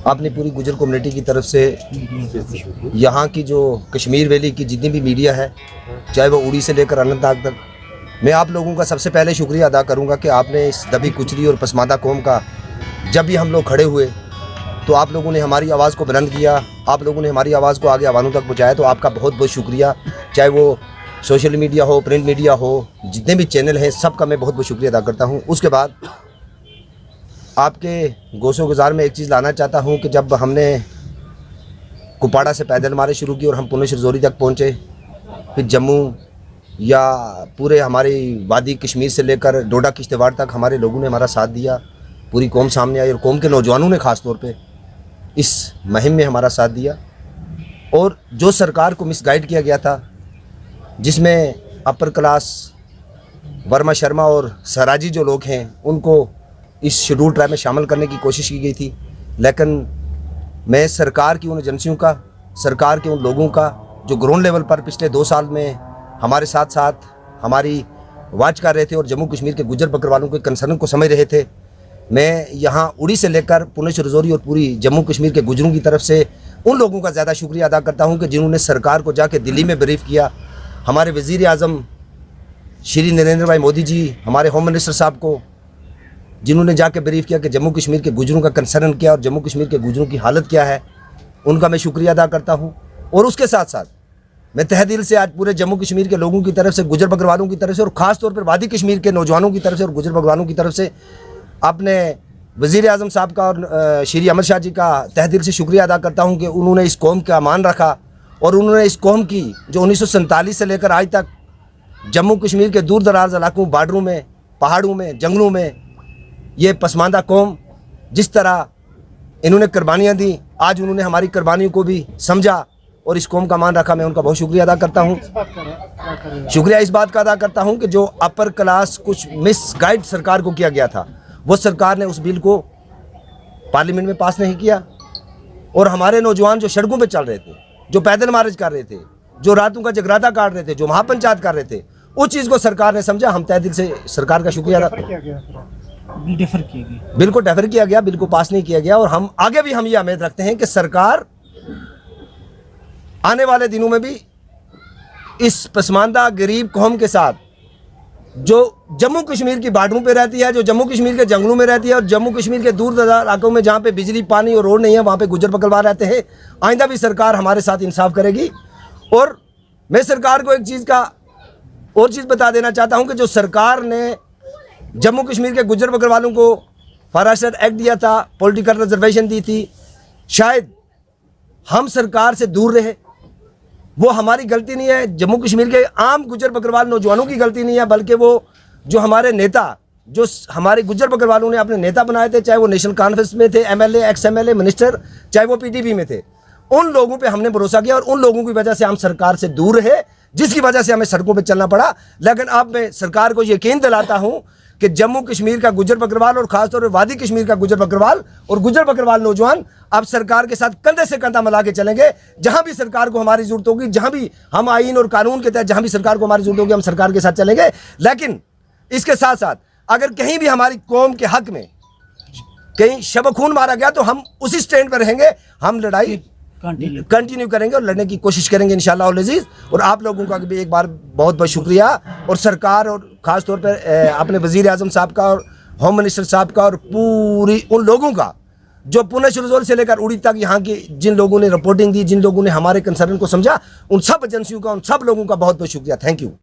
आपने पूरी गुजर कम्युनिटी की तरफ से यहाँ की जो कश्मीर वैली की जितनी भी मीडिया है, चाहे वो उड़ी से लेकर अनंतनाग तक, मैं आप लोगों का सबसे पहले शुक्रिया अदा करूँगा कि आपने इस दबी कुचली और पसमानदा कौम का जब भी हम लोग खड़े हुए तो आप लोगों ने हमारी आवाज़ को बुलंद किया, आप लोगों ने हमारी आवाज़ को आगे आवानों तक पहुँचाया। तो आपका बहुत बहुत शुक्रिया। चाहे वो सोशल मीडिया हो, प्रिंट मीडिया हो, जितने भी चैनल हैं, सबका मैं बहुत बहुत शुक्रिया अदा करता हूँ। उसके बाद आपके गोशो गुजार में एक चीज़ लाना चाहता हूँ कि जब हमने कुपवाड़ा से पैदल मारे शुरू की और हम पुणे रजौरी तक पहुँचे, फिर जम्मू या पूरे हमारी वादी कश्मीर से लेकर डोडा किश्तवाड़ तक हमारे लोगों ने हमारा साथ दिया, पूरी कौम सामने आई और कौम के नौजवानों ने ख़ास तौर पे इस मुहिम में हमारा साथ दिया। और जो सरकार को मिसगाइड किया गया था, जिसमें अपर क्लास वर्मा शर्मा और सराजी जो लोग हैं उनको इस शेड्यूल ट्राइब में शामिल करने की कोशिश की गई थी, लेकिन मैं सरकार की उन एजेंसियों का, सरकार के उन लोगों का जो ग्राउंड लेवल पर पिछले 2 साल में हमारे साथ साथ हमारी वाच कर रहे थे और जम्मू कश्मीर के गुजर बकरवालों के कंसर्न को समझ रहे थे, मैं यहाँ उड़ी से लेकर पुणे रजौरी और पूरी जम्मू कश्मीर के गुजरों की तरफ से उन लोगों का ज़्यादा शुक्रिया अदा करता हूँ कि जिन्होंने सरकार को जाके दिल्ली में ब्रीफ किया। हमारे वज़ीर आज़म श्री नरेंद्र भाई मोदी जी, हमारे होम मिनिस्टर साहब को, जिन्होंने जाके ब्रीफ किया कि जम्मू कश्मीर के गुजरों का कंसर्न क्या और जम्मू कश्मीर के गुजरों की हालत क्या है, उनका मैं शुक्रिया अदा करता हूँ। और उसके साथ साथ मैं तहे दिल से आज पूरे जम्मू कश्मीर के लोगों की तरफ से, गुजर बकरवालों की तरफ से और ख़ास तौर पर वादी कश्मीर के नौजवानों की तरफ से और गुजर बकरवालों की तरफ से अपने वज़ीर आज़म साहब का और श्री अमित शाह जी का तहे दिल से शुक्रिया अदा करता हूँ कि उन्होंने इस कौम का मान रखा और उन्होंने इस कौम की जो 1947 से लेकर आज तक जम्मू कश्मीर के दूर दराज इलाकों, बॉर्डरों में, पहाड़ों में, जंगलों में ये पसमानदा कौम जिस तरह इन्होंने कुर्बानियाँ दी, आज उन्होंने हमारी कुर्बानियों को भी समझा और इस कौम का मान रखा। मैं उनका बहुत शुक्रिया अदा करता हूँ। शुक्रिया इस बात का अदा करता हूँ कि जो अपर क्लास कुछ मिसगाइड सरकार को किया गया था, वो सरकार ने उस बिल को पार्लियामेंट में पास नहीं किया और हमारे नौजवान जो सड़कों पे चल रहे थे, जो पैदल मार्च कर रहे थे, जो रातों का जगराता काट रहे थे, जो महापंचायत कर रहे थे, उस चीज़ को सरकार ने समझा। हम तहे दिल से सरकार का शुक्रिया अदा बिल्कुल डेफर किया गया, बिल को पास नहीं किया गया। और हम आगे भी हम ये उम्मीद रखते हैं कि सरकार आने वाले दिनों में भी इस पसमानदा गरीब कौम के साथ, जो जम्मू कश्मीर की बॉर्डरों पे रहती है, जो जम्मू कश्मीर के जंगलों में रहती है और जम्मू कश्मीर के दूर दराज इलाकों में जहाँ पे बिजली, पानी और रोड नहीं है, वहाँ पे गुजर बकरवाल रहते हैं, आइंदा भी सरकार हमारे साथ इंसाफ करेगी। और मैं सरकार को एक चीज़ का और चीज़ बता देना चाहता हूँ कि जो सरकार ने जम्मू कश्मीर के गुजर बकरवालों को फरासत एक्ट दिया था, पॉलिटिकल रिजर्वेशन दी थी, शायद हम सरकार से दूर रहे, वो हमारी गलती नहीं है, जम्मू कश्मीर के आम गुजर बकरवाल नौजवानों की गलती नहीं है, बल्कि वो जो हमारे नेता, जो हमारे गुजर बकरवालों ने अपने नेता बनाए थे, चाहे वो नेशनल कॉन्फ्रेंस में थे, एमएलए, एक्स एमएलए, मिनिस्टर, चाहे वो पीडीपी में थे, उन लोगों पे हमने भरोसा किया और उन लोगों की वजह से हम सरकार से दूर रहे, जिसकी वजह से हमें सड़कों पे चलना पड़ा। लेकिन अब मैं सरकार को यकीन दिलाता हूं कि जम्मू कश्मीर का गुजर बकरवाल और खासतौर पर वादी कश्मीर का गुजर बकरवाल और गुजर बकरवाल नौजवान अब सरकार के साथ कंधे से कंधा मिला के चलेंगे। जहां भी सरकार को हमारी जरूरत होगी, जहां भी हम आईन और कानून के तहत जहां भी सरकार को हमारी जरूरत होगी, हम सरकार के साथ चलेंगे। लेकिन इसके साथ साथ अगर कहीं भी हमारी कौम के हक में कहीं शब खून मारा गया तो हम उसी स्टैंड पर रहेंगे, हम लड़ाई कंटिन्यू करेंगे और लड़ने की कोशिश करेंगे इंशाअल्लाह अल अज़ीज़। और आप लोगों का भी एक बार बहुत बहुत शुक्रिया, और सरकार और ख़ास तौर पर अपने वज़ीर आज़म साहब का और होम मिनिस्टर साहब का और पूरी उन लोगों का जो पुणे रजौरी से लेकर उड़ी तक यहाँ की जिन लोगों ने रिपोर्टिंग दी, जिन लोगों ने हमारे कंसर्न को समझा, उन सब एजेंसियों का, उन सब लोगों का बहुत बहुत शुक्रिया। Thank you.